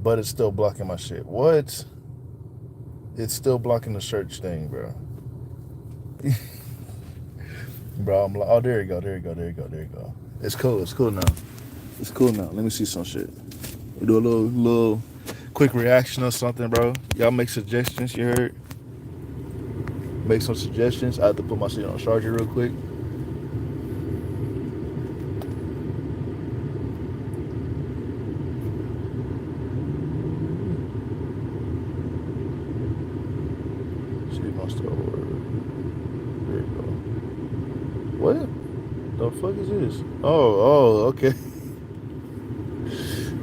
but it's still blocking my shit. What? It's still blocking the search thing, bro. Bro, I'm like, oh, there you go, there you go, there you go, there you go. It's cool now. It's cool now. Let me see some shit. We do a little quick reaction or something, bro. Y'all make suggestions, you heard? Make some suggestions. I have to put my shit on charger real quick. See my Star Wars. There you go. What? The fuck is this? Oh, okay.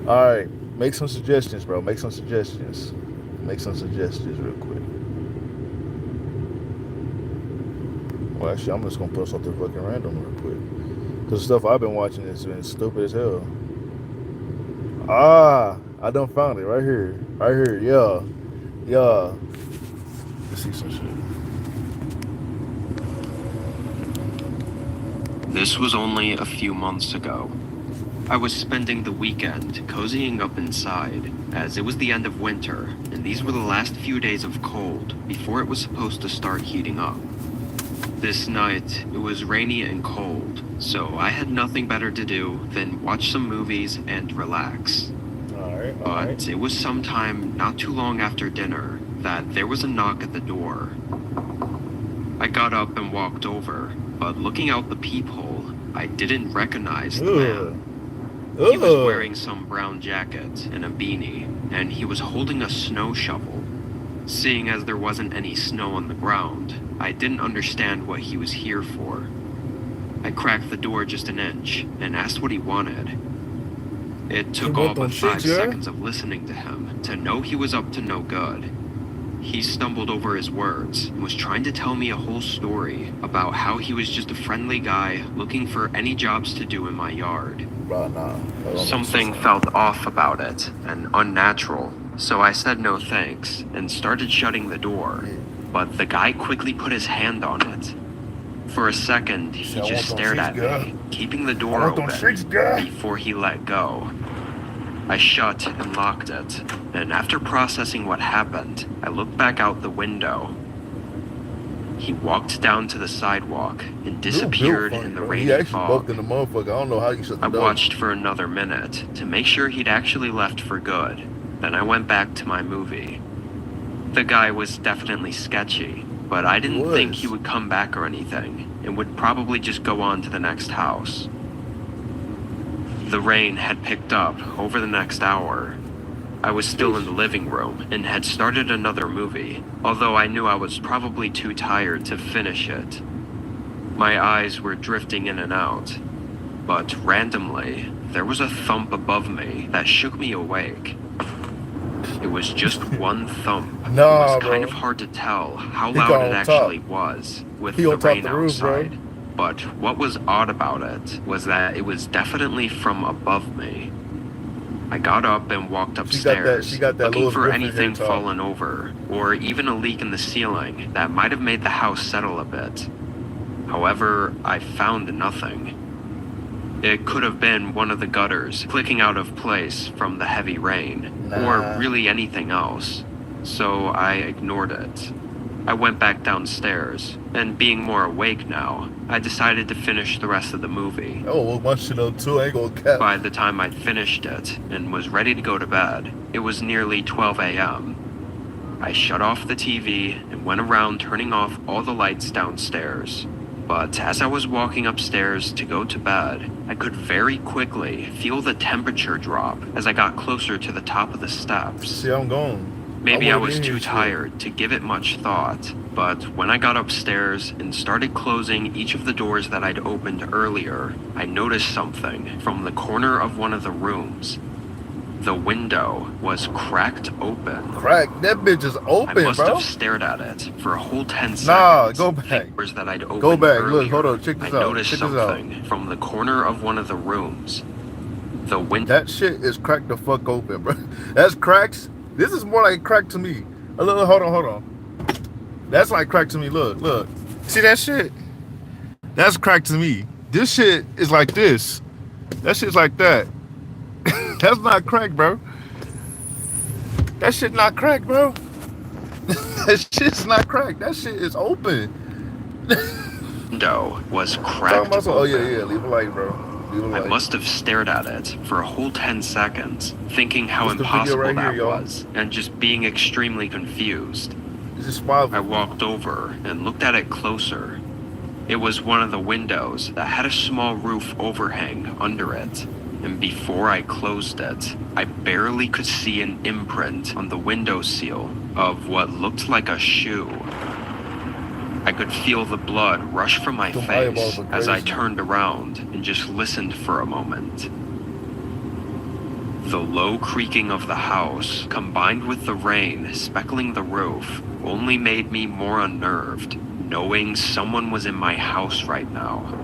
All right. Make some suggestions, bro. Make some suggestions. Make some suggestions real quick. Well, actually, I'm just gonna put something fucking random real quick. Because the stuff I've been watching has been stupid as hell. Ah, I done found it right here. Right here, yeah. Yeah. Let's see some shit. This was only a few months ago. I was spending the weekend cozying up inside, as it was the end of winter, and these were the last few days of cold before it was supposed to start heating up. This night, it was rainy and cold, so I had nothing better to do than watch some movies and relax. But it was sometime not too long after dinner that there was a knock at the door. I got up and walked over, but looking out the peephole, I didn't recognize the man. He was wearing some brown jacket and a beanie, and he was holding a snow shovel. Seeing as there wasn't any snow on the ground, I didn't understand what he was here for. I cracked the door just an inch and asked what he wanted. It took all but 5 seconds of listening to him to know he was up to no good. He stumbled over his words and was trying to tell me a whole story about how he was just a friendly guy looking for any jobs to do in my yard. Something felt off about it and unnatural, so I said no thanks and started shutting the door, but the guy quickly put his hand on it. For a second, he just stared at me, keeping the door open before he let go. I shut and locked it, and after processing what happened, I looked back out the window. He walked down to the sidewalk and disappeared in the rainy fog. I watched for another minute to make sure he'd actually left for good. Then I went back to my movie. The guy was definitely sketchy, but I didn't think he would come back or anything, and would probably just go on to the next house. The rain had picked up over the next hour. I was still in the living room and had started another movie, although I knew I was probably too tired to finish it. My eyes were drifting in and out, but randomly, there was a thump above me that shook me awake. It was just one thump. It was kind of hard to tell how loud it actually was with the rain outside. But what was odd about it was that it was definitely from above me. I got up and walked upstairs, looking for anything fallen over, or even a leak in the ceiling that might have made the house settle a bit. However, I found nothing. It could have been one of the gutters clicking out of place from the heavy rain, or really anything else, so I ignored it. I went back downstairs, and being more awake now, I decided to finish the rest of the movie. By the time I'd finished it and was ready to go to bed, it was nearly 12 a.m. I shut off the TV and went around turning off all the lights downstairs. But as I was walking upstairs to go to bed, I could very quickly feel the temperature drop as I got closer to the top of the steps. See, I'm gone. Maybe I was too tired to give it much thought, but when I got upstairs and started closing each of the doors that I'd opened earlier, I noticed something from the corner of one of the rooms. The window was cracked open. Crack? That bitch is open, bro. I must have stared at it for a whole 10 seconds. Nah, go back. That I'd opened go back. Earlier, look, hold on. Check this out. I noticed something from the corner of one of the rooms. The window. That shit is cracked the fuck open, bro. That's cracks. This is more like crack to me. Look, hold on. That's like crack to me. Look. See that shit? That's crack to me. This shit is like this. That shit's like that. That's not crack, bro. That shit not cracked, bro. That shit's not cracked. That shit is open. Window was Talking cracked about some, oh open. yeah, leave a light, bro. Leave a I light. must have stared at it for a whole 10 seconds, thinking how It's the video impossible right that here, y'all. was, and just being extremely confused. This is 5. I walked over and looked at it closer. It was one of the windows that had a small roof overhang under it, and before I closed it, I barely could see an imprint on the windowsill of what looked like a shoe. I could feel the blood rush from my Them eyeballs face are as I crazy. turned around and just listened for a moment. The low creaking of the house, combined with the rain speckling the roof, only made me more unnerved, knowing someone was in my house right now.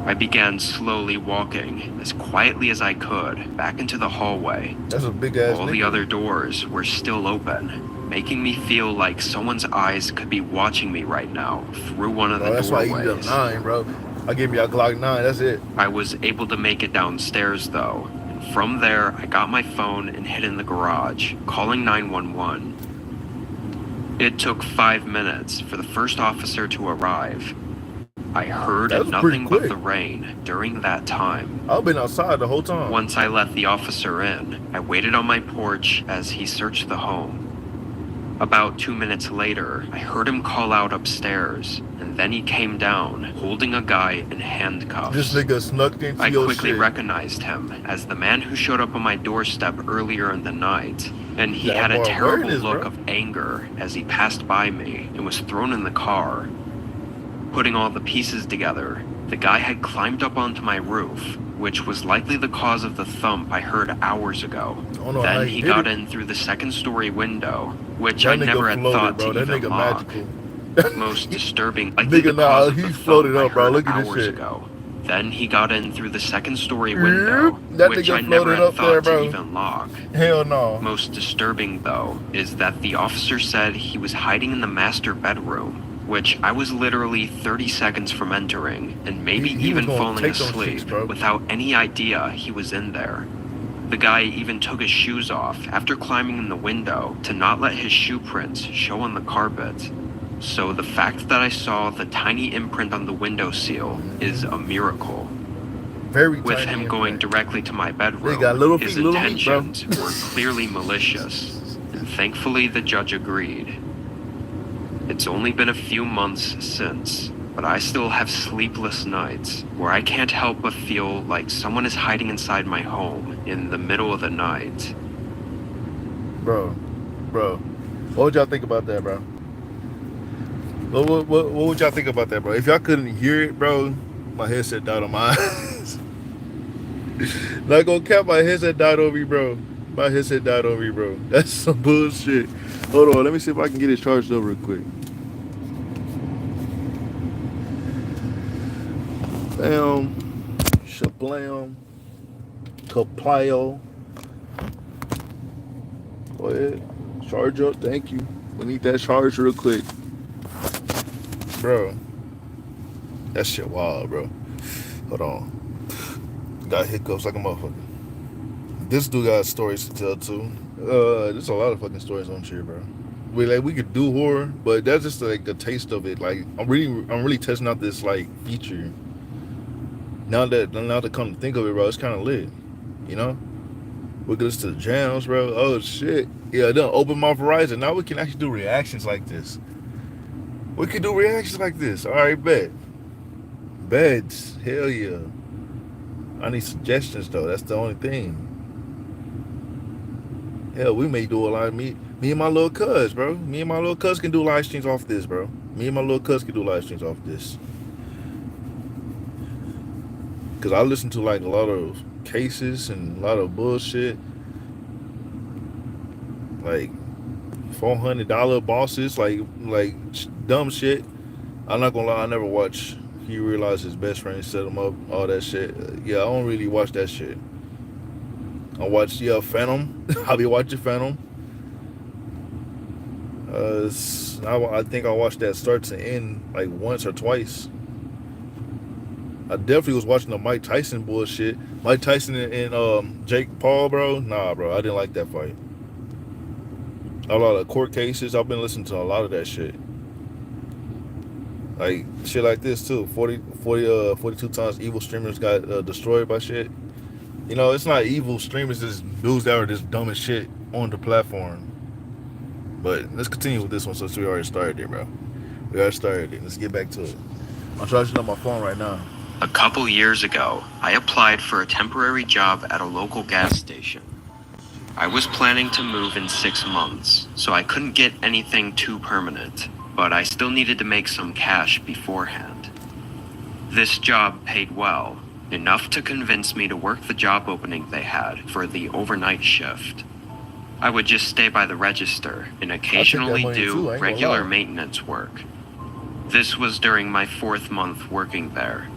I began slowly walking, as quietly as I could, back into the hallway. That's a big ass All nigga. the other doors were still open, making me feel like someone's eyes could be watching me right now through one of Bro, the that's why I eat doorways. up 9, bro. I give me a Glock 9, that's it. I was able to make it downstairs though, and from there I got my phone and hid in the garage, calling 911. It took 5 minutes for the first officer to arrive. I heard That was nothing pretty but the quick. rain during that time. I've been outside the whole time. Once I let the officer in, I waited on my porch as he searched the home. About 2 minutes later, I heard him call out upstairs, and then he came down, holding a guy in handcuffs. This nigga snuck into I your quickly shit. recognized him as the man who showed up on my doorstep earlier in the night, and he That had a more terrible awareness, look bro. of anger as he passed by me and was thrown in the car. Putting all the pieces together, the guy had climbed up onto my roof, which was likely the cause of the thump I heard hours ago. I don't know how Then he he did got it. in through the second-story window, which That I nigga never had floated, thought bro. to That even nigga lock. magical. Most disturbing, likely Nigga, the cause of he the floated thump I up, bro. heard Look at this hours shit. ago. Then he got in through the second-story window, That which nigga I never floated had up there, thought to bro. even lock. Hell no. Most disturbing, though, is that the officer said he was hiding in the master bedroom, which I was literally 30 seconds from entering, and maybe He was even gonna falling take them asleep shits, bro. without any idea he was in there. The guy even took his shoes off after climbing in the window to not let his shoe prints show on the carpet. So the fact that I saw the tiny imprint on the windowsill is a miracle. Very With tiny him going imprint. directly to my bedroom, They got little his feet, little meat, bro. intentions were clearly malicious, and thankfully the judge agreed. It's only been a few months since, but I still have sleepless nights where I can't help but feel like someone is hiding inside my home in the middle of the night. Bro. What would y'all think about that, bro? What would y'all think about that, bro? If y'all couldn't hear it, bro, my headset died on my eyes. Not gonna cap, my headset died on me, bro. My headset died on me, bro. That's some bullshit. Hold on, let me see if I can get it charged up real quick. Bam. Shablam. Kaplio. Go ahead. Charge up, thank you. We need that charge real quick. Bro. That shit wild, bro. Hold on. Got hiccups like a motherfucker. This dude got stories to tell too. There's a lot of fucking stories on here, bro. We could do horror, but that's just like a taste of it. Like I'm really testing out this like feature. Now that come to think of it, bro, it's kind of lit. You know, we could listen to the jams, bro. Oh shit, yeah, done open my horizon. Now we can actually do reactions like this. We can do reactions like this. All right, bet. Beds, hell yeah. I need suggestions though. That's the only thing. Hell, we may do a lot of me and my little cuz, bro. Me and my little cuz can do live streams off this, bro. Me and my little cuz can do live streams off this. Cause I listen to like a lot of cases and a lot of bullshit. Like $400 bosses, like dumb shit. I'm not gonna lie, I never watch He Realized His Best Friend Set Him Up, all that shit. Yeah, I don't really watch that shit. I watch Phantom. I be watching Phantom. I think I watched that start to end like once or twice. I definitely was watching the Mike Tyson bullshit. Mike Tyson and Jake Paul, bro. Nah, bro, I didn't like that fight. A lot of court cases. I've been listening to a lot of that shit. Like shit like this too. 42 times evil streamers got destroyed by shit. You know, it's not evil streamers, just dudes that are just dumb as shit on the platform. But let's continue with this one since we already started it, bro. We already started it. Let's get back to it. I'm charging up my phone right now. A couple years ago, I applied for a temporary job at a local gas station. I was planning to move in 6 months, so I couldn't get anything too permanent, but I still needed to make some cash beforehand. This job paid well, enough to convince me to work the job opening they had for the overnight shift. I would just stay by the register and occasionally do regular maintenance work. This was during my 4th month working there.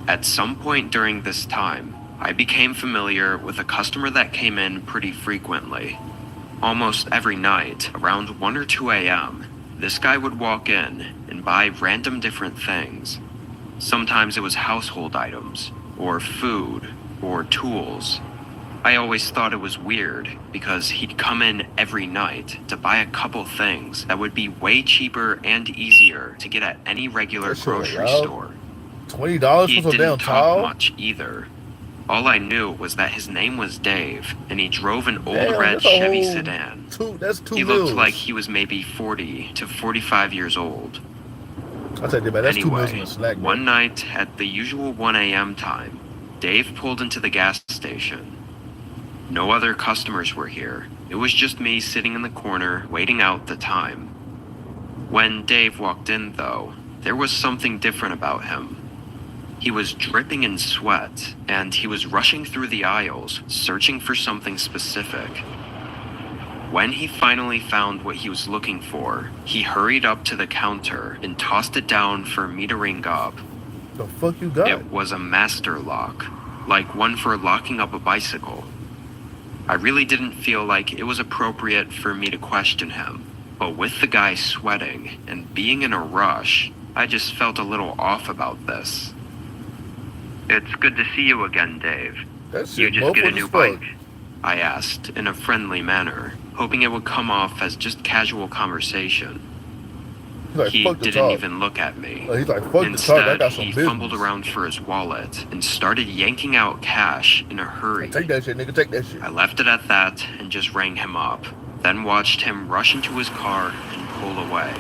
At some point during this time, I became familiar with a customer that came in pretty frequently. Almost every night, around 1 or 2 a.m., this guy would walk in and buy random different things. Sometimes it was household items, or food, or tools. I always thought it was weird because he'd come in every night to buy a couple things that would be way cheaper and easier to get at any regular grocery store. $20 He for some damn didn't towel? talk much either. All I knew was that his name was Dave, and he drove an old Damn, red that's a Chevy whole sedan. That's two He meals. looked like he was maybe 40 to 45 years old. I'll take that back. That's 2 meals Anyway, and a snack, bro. one night at the usual 1 a.m. time, Dave pulled into the gas station. No other customers were here. It was just me sitting in the corner, waiting out the time. When Dave walked in, though, there was something different about him. He was dripping in sweat, and he was rushing through the aisles, searching for something specific. When he finally found what he was looking for, he hurried up to the counter and tossed it down for me to ring up. The fuck you got? It was a master lock, like one for locking up a bicycle. I really didn't feel like it was appropriate for me to question him, but with the guy sweating and being in a rush, I just felt a little off about this. It's good to see you again, Dave. That You shit just get a muffled new as fuck. bike? I asked in a friendly manner, hoping it would come off as just casual conversation. He's like, He fuck the didn't talk. even look at me. He's like, fuck the talk. I Instead, got some he business. fumbled around for his wallet and started yanking out cash in a hurry. Take that shit, nigga. Take that shit. I left it at that and just rang him up, then watched him rush into his car and pull away.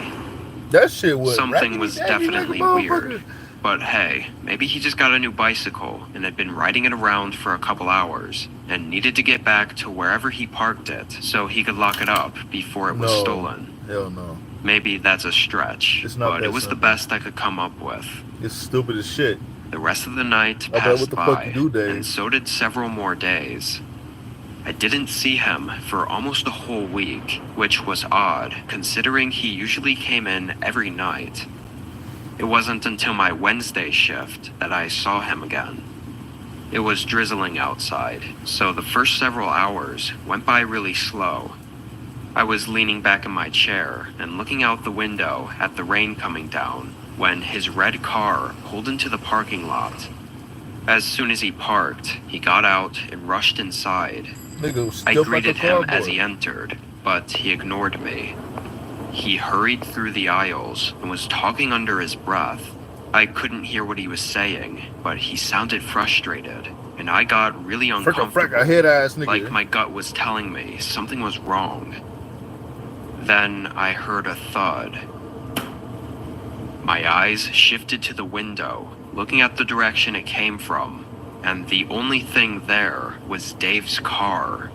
That shit was Something was raggedy, definitely like a weird. motherfucker. But hey, maybe he just got a new bicycle and had been riding it around for a couple hours and needed to get back to wherever he parked it so he could lock it up before it was No. stolen. Hell no. Maybe that's a stretch, It's not but that it was the simple. best I could come up with. It's stupid as shit. The rest of the night bet passed what the fuck by, you do, Dave? and so did several more days. I didn't see him for almost a whole week, which was odd considering he usually came in every night. It wasn't until my Wednesday shift that I saw him again. It was drizzling outside, so the first several hours went by really slow. I was leaning back in my chair and looking out the window at the rain coming down when his red car pulled into the parking lot. As soon as he parked, he got out and rushed inside. Nigga was I still greeted like a him cardboard. as he entered, but he ignored me. He hurried through the aisles and was talking under his breath. I couldn't hear what he was saying, but he sounded frustrated, and I got really uncomfortable. Frick, a head ass nigga. Like my gut was telling me something was wrong. Then I heard a thud. My eyes shifted to the window, looking at the direction it came from, and the only thing there was Dave's car.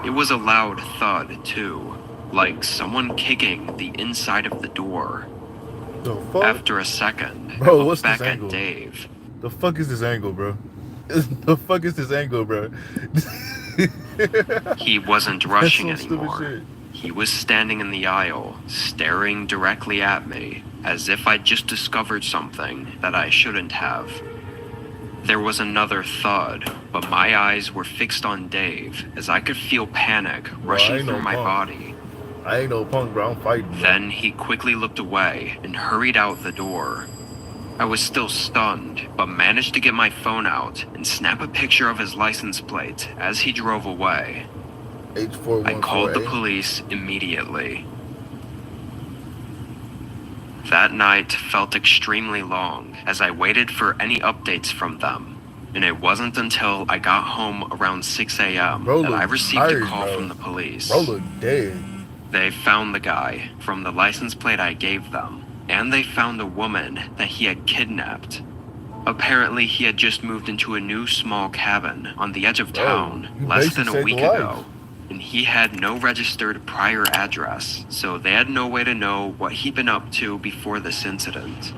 It was a loud thud, too, like someone kicking the inside of the door. The fuck? After a second, Bro, I looked what's back this at angle? Dave. The fuck is this angle, bro? The fuck is this angle, bro? He wasn't That's rushing some stupid anymore. shit. He was standing in the aisle, staring directly at me, as if I'd just discovered something that I shouldn't have. There was another thud, but my eyes were fixed on Dave as I could feel panic rushing ain't no through my punk. body. I ain't no punk, bro. I'm fighting. Bro. Then he quickly looked away and hurried out the door. I was still stunned, but managed to get my phone out and snap a picture of his license plate as he drove away. I called the H414A. police immediately. That night felt extremely long as I waited for any updates from them, and it wasn't until I got home around 6 a.m. Bro that I look received tired, a call bro. from the police. Bro look dead. They found the guy from the license plate I gave them, and they found a woman that he had kidnapped. Apparently, he had just moved into a new small cabin on the edge of town you less than basically a week saved a life. ago, and he had no registered prior address, so they had no way to know what he'd been up to before this incident.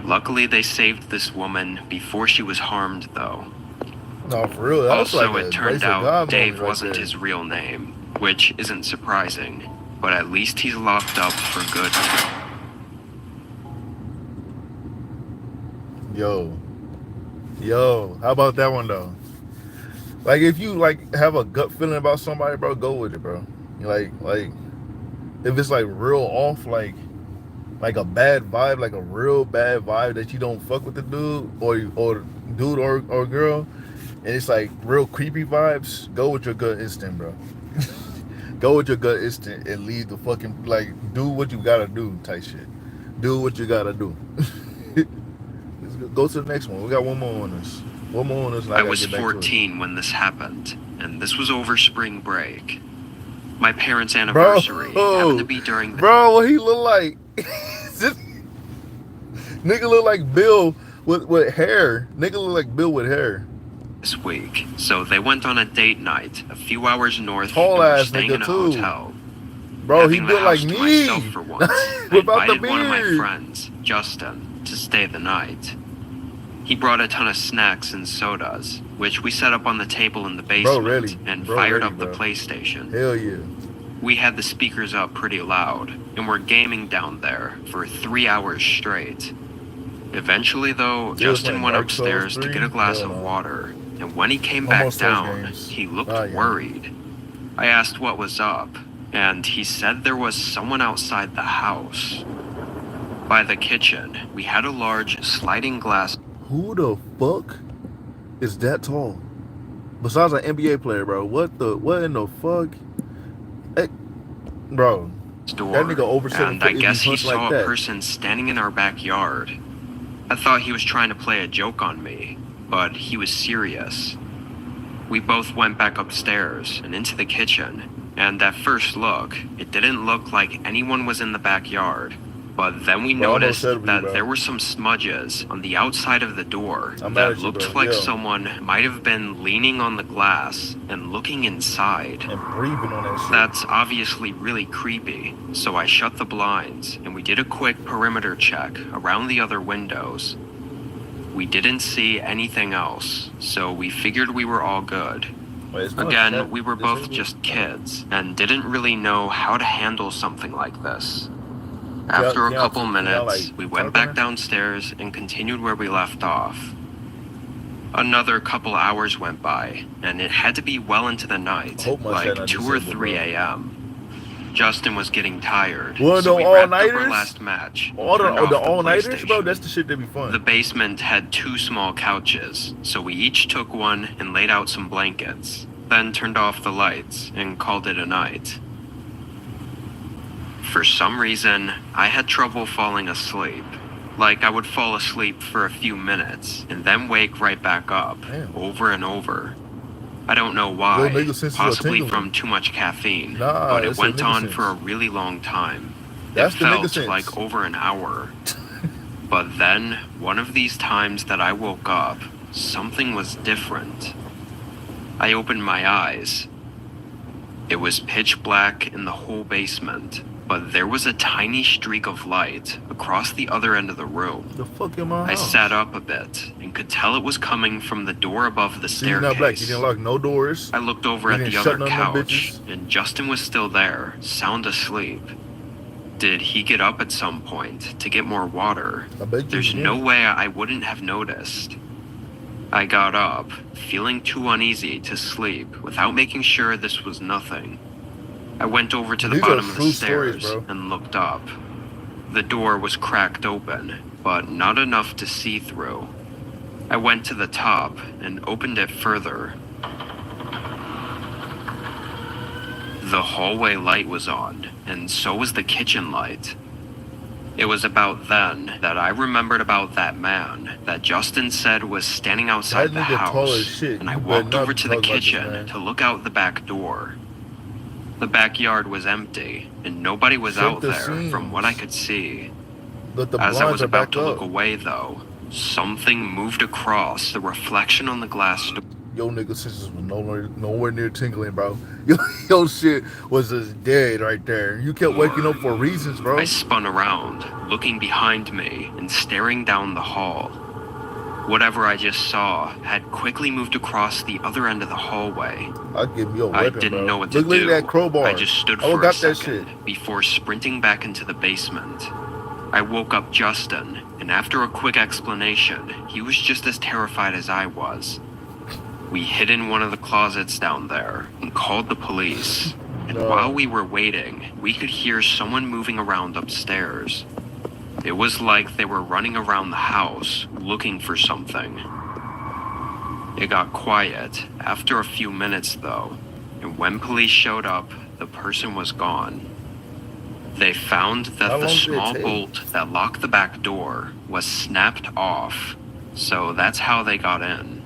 Luckily, they saved this woman before she was harmed, though. No, for real. That was Also, like a it turned grace of out God Dave moment right wasn't there. his real name, which isn't surprising, but at least he's locked up for good. Yo, how about that one though? Like if you like have a gut feeling about somebody, bro, go with it, bro. Like if it's like real off, like a bad vibe, like a real bad vibe that you don't fuck with the dude or girl, and it's like real creepy vibes, go with your gut instinct, bro. Go with your gut instinct and leave the fucking, like, do what you gotta do type shit. Do what you gotta do. Let's go to the next one. We got one more on us. One more on us. I was 14 when this happened, and this was over spring break. My parents' anniversary happened to be during the... Bro, what he look like? This nigga look like Bill with hair. Nigga look like Bill with hair. This week, so they went on a date night a few hours north Tall and were ass staying nigga in a too. hotel. Bro, he Having the built like house to me. myself for once, I Without the invited one of my beard. friends, Justin, to stay the night. He brought a ton of snacks and sodas, which we set up on the table in the basement and fired up the PlayStation. Hell yeah. We had the speakers up pretty loud, and were gaming down there for 3 hours straight. Eventually, though, Justin went upstairs to get a glass of water, and when he came back down, he looked worried. I asked what was up, and he said there was someone outside the house. By the kitchen, we had a large sliding glass. Who the fuck is that tall? Besides an NBA player, bro. What in the fuck? Hey, bro. Door, that nigga over 7 and foot I guess he saw like a that. person standing in our backyard. I thought he was trying to play a joke on me, but he was serious. We both went back upstairs and into the kitchen, and at first look, it didn't look like anyone was in the backyard. But then we noticed that there were some smudges on the outside of the door that looked like someone might have been leaning on the glass and looking inside. And breathing on that shit. That's obviously really creepy, so I shut the blinds and we did a quick perimeter check around the other windows. We didn't see anything else, so we figured we were all good. Again, we were both just kids and didn't really know how to handle something like this. After a couple minutes, we went back downstairs and continued where we left off. Another couple hours went by, and it had to be well into the night, like 2 or 3 a.m. Justin was getting tired, so we wrapped up our last match. The all-nighters, bro, that's the shit that be fun. The basement had 2 small couches, so we each took one and laid out some blankets, then turned off the lights and called it a night. For some reason, I had trouble falling asleep. Like I would fall asleep for a few minutes and then wake right back up, over and over. I don't know why, possibly from too much caffeine, but it went on for a really long time. It felt like over an hour. But then, one of these times that I woke up, something was different. I opened my eyes. It was pitch black in the whole basement. But there was a tiny streak of light across the other end of the room. The fuck in my house? I sat up a bit and could tell it was coming from the door above the staircase. Not black. You didn't lock no doors. I looked over at the other couch, and Justin was still there, sound asleep. Did he get up at some point to get more water? There's no way I wouldn't have noticed. I got up, feeling too uneasy to sleep without making sure this was nothing. I went over to the bottom of the stairs and looked up. The door was cracked open, but not enough to see through. I went to the top and opened it further. The hallway light was on, and so was the kitchen light. It was about then that I remembered about that man that Justin said was standing outside the That nigga tall as house, shit. and I You better walked not over be to the talking about this kitchen man. to look out the back door. The backyard was empty, and nobody was Check out the there from what I scenes. could see. But the As I was blinds are about back to look up. away, though, something moved across the reflection on the glass door. Yo, nigga, senses was nowhere near tingling, bro. Yo, shit was just dead right there. You kept waking up for reasons, bro. I spun around, looking behind me and staring down the hall. Whatever I just saw had quickly moved across the other end of the hallway. I'll give you a I weapon, didn't bro. know what to Look do. at that crowbar. I just stood I for a got that second shit. before sprinting back into the basement. I woke up Justin, and after a quick explanation, he was just as terrified as I was. We hid in one of the closets down there and called the police. And No. while we were waiting, we could hear someone moving around upstairs. It was like they were running around the house looking for something. It got quiet after a few minutes though, and when police showed up, the person was gone. They found How that the long did it small take? bolt that locked the back door was snapped off, so that's how they got in.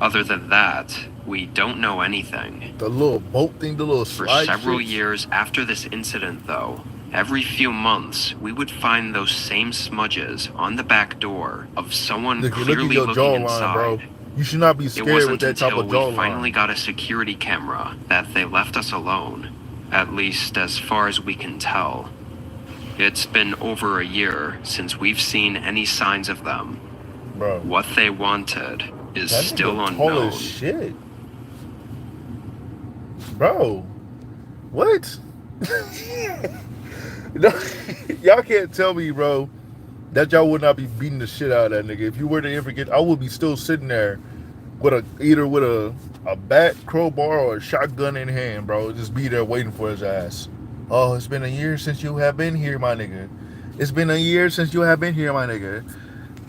Other than that, we don't know anything. The little boat thing, the little For slide several shits. years after this incident, though, every few months we would find those same smudges on the back door of someone Look at clearly your looking jawline, inside. bro. You should not be It scared with wasn't that type until of we finally jawline. got a security camera that they left us alone, at least as far as we can tell. It's been over a year since we've seen any signs of them. Bro. What they wanted is That still nigga tall unknown. as shit. Bro. What? No, y'all can't tell me, bro, that y'all would not be beating the shit out of that nigga. If you were to ever get, I would be still sitting there with either with a bat, crowbar, or a shotgun in hand, bro. Just be there waiting for his ass. Oh, it's been a year since you have been here, my nigga. It's been a year since you have been here, my nigga.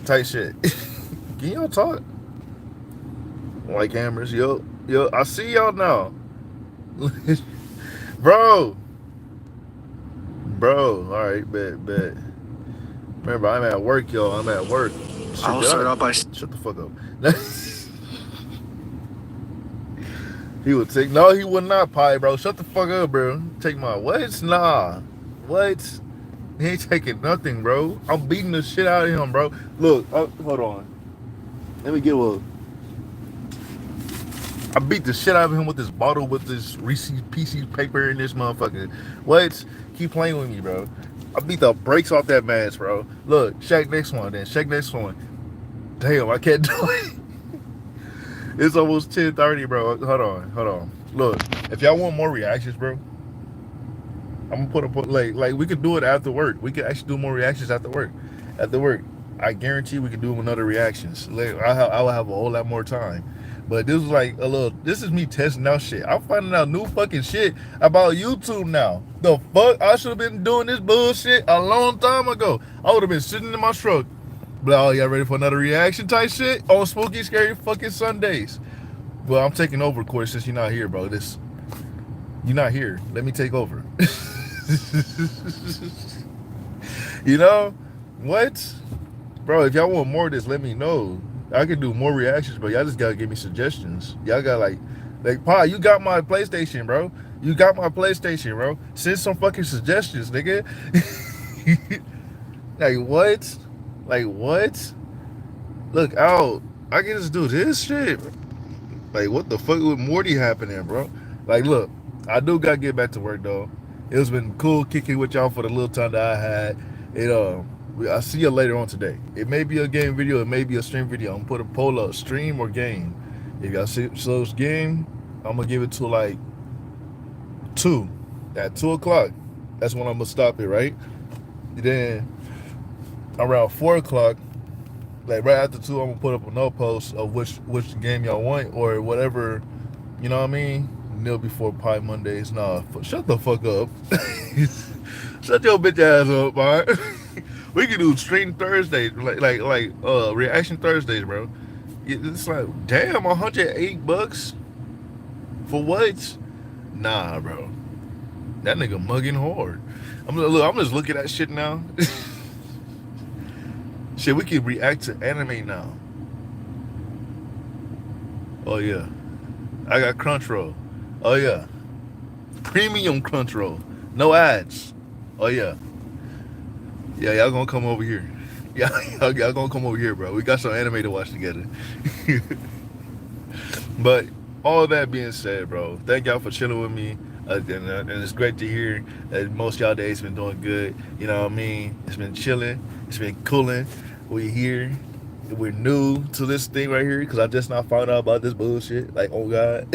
Type shit. Can y'all talk? Like hammers, yo, I see y'all now. Bro, all right, bet. Remember, I'm at work, y'all. I'm at work. Shit, I'll start out by shut the fuck up. He would take. No, he would not, pie, bro. Shut the fuck up, bro. Take my what? Nah, what? He ain't taking nothing, bro. I'm beating the shit out of him, bro. Look, hold on. Let me get a. I beat the shit out of him with this bottle with this Reese's Pieces paper in this motherfucker. What? Keep playing with me, bro. I beat the brakes off that mask, bro. Look, check next one then. Check next one. Damn, I can't do it. It's almost 10:30, bro. Hold on. Look, if y'all want more reactions, bro, I'm gonna put up like we could do it after work. We could actually do more reactions after work. I guarantee we could do another reactions. Like I will have a whole lot more time. But this was like this is me testing out shit. I'm finding out new fucking shit about YouTube now. The fuck? I should have been doing this bullshit a long time ago. I would have been sitting in my truck. But oh, y'all ready for another reaction type shit on Spooky Scary fucking Sundays? Well, I'm taking over, of course, since you're not here, bro. You're not here. Let me take over. You know what, bro? If y'all want more of this, let me know. I can do more reactions, but y'all just gotta give me suggestions. Y'all got like, Pa, you got my PlayStation, bro. You got my PlayStation, bro. Send some fucking suggestions, nigga. Like what? Look out. I can just do this shit. Like what the fuck with Morty happening, bro? Like look, I do gotta get back to work though. It's been cool kicking with y'all for the little time that I had. I'll see you later on today. It may be a game video, it may be a stream video. I'm gonna put a poll up, stream or game. If y'all see so it's game, I'm gonna give it to like 2. At 2 o'clock. That's when I'm gonna stop it, right? Then around 4 o'clock, like right after 2, I'm gonna put up another post of which game y'all want or whatever, you know what I mean? Nil before Pie Mondays. Nah, shut the fuck up. Shut your bitch ass up, alright? We can do stream Thursdays, like reaction Thursdays, bro. It's like, damn, $108 for what? Nah, bro. That nigga mugging hard. I'm just looking at shit now. Shit, we can react to anime now. Oh yeah. I got Crunchyroll. Oh yeah. Premium Crunchyroll. No ads. Oh yeah. Yeah, y'all gonna come over here. Yeah, y'all gonna come over here, bro. We got some anime to watch together. But all that being said, bro, thank y'all for chilling with me. And it's great to hear that most of y'all days been doing good. You know what I mean? It's been chilling. It's been cooling. We're here. We're new to this thing right here because I just not found out about this bullshit. Like, oh God.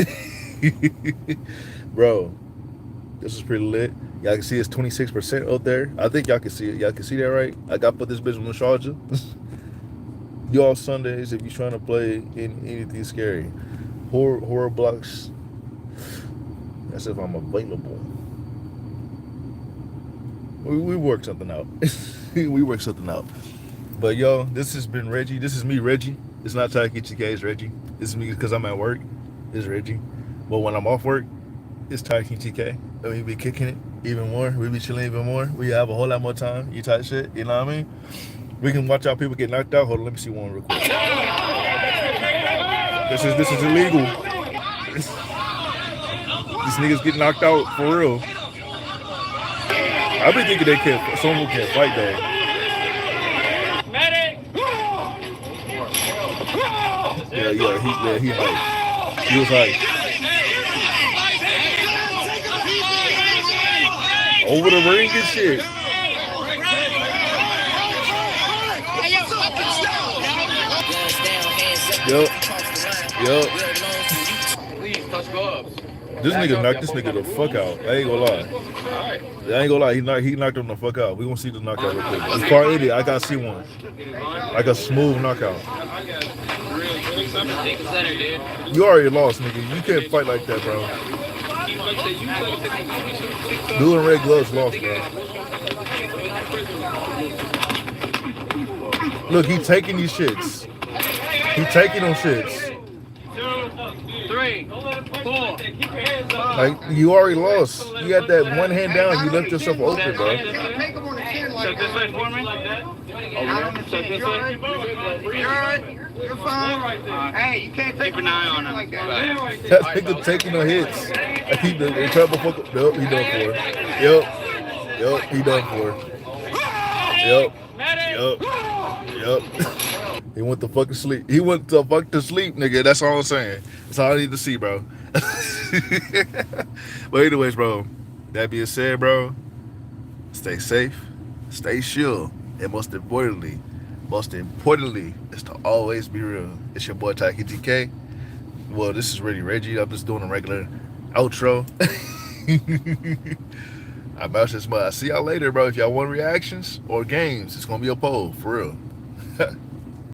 Bro, this is pretty lit. Y'all can see it's 26% out there. I think y'all can see it. Y'all can see that, right? I got to put this bitch on nostalgia. Y'all Sundays if you're trying to play anything scary. Horror blocks. That's if I'm available. We work something out. We work something out. But yo, this has been Reggie. This is me, Reggie. It's not Taikichi K, it's Reggie. This is me because I'm at work. It's Reggie. But when I'm off work, it's Taikichi K. And we be kicking it even more. We be chilling even more. We have a whole lot more time. You type shit. You know what I mean? We can watch out people get knocked out. Hold on, let me see one real quick. This is illegal. These niggas get knocked out for real. I been thinking someone can't fight though. Yeah, he hyped. He was hyped. Over the ring and shit. Yup. Please touch gloves. This nigga knocked this nigga the fuck out. I ain't gonna lie. I ain't gonna lie. He knocked him the fuck out. We gonna see the knockout real quick. It's part 80. I gotta see one. Like a smooth knockout. You already lost, nigga. You can't fight like that, bro. Blue and red gloves lost, bro. Look, he taking these shits. He taking them shits. 2, 3, 4. Like, you already lost. You got that one hand down. You left yourself open, bro. Shut this way for me. Shut this way. You're fine. Hey, you can't take Keep an eye on him. like that. That nigga taking the hits. I keep the trouble fuck. Yup, he done for. Yup, he done for. Yup. He went to fucking sleep. He went to fuck to sleep, nigga. That's all I'm saying. That's all I need to see, bro. But anyways, bro. That being said, bro, stay safe, stay chill, and most importantly, is to always be real. It's your boy Taikichi K. Well, this is really Reggie. I'm just doing a regular outro. I'm out this month. I'll see y'all later, bro. If y'all want reactions or games, it's gonna be a poll, for real.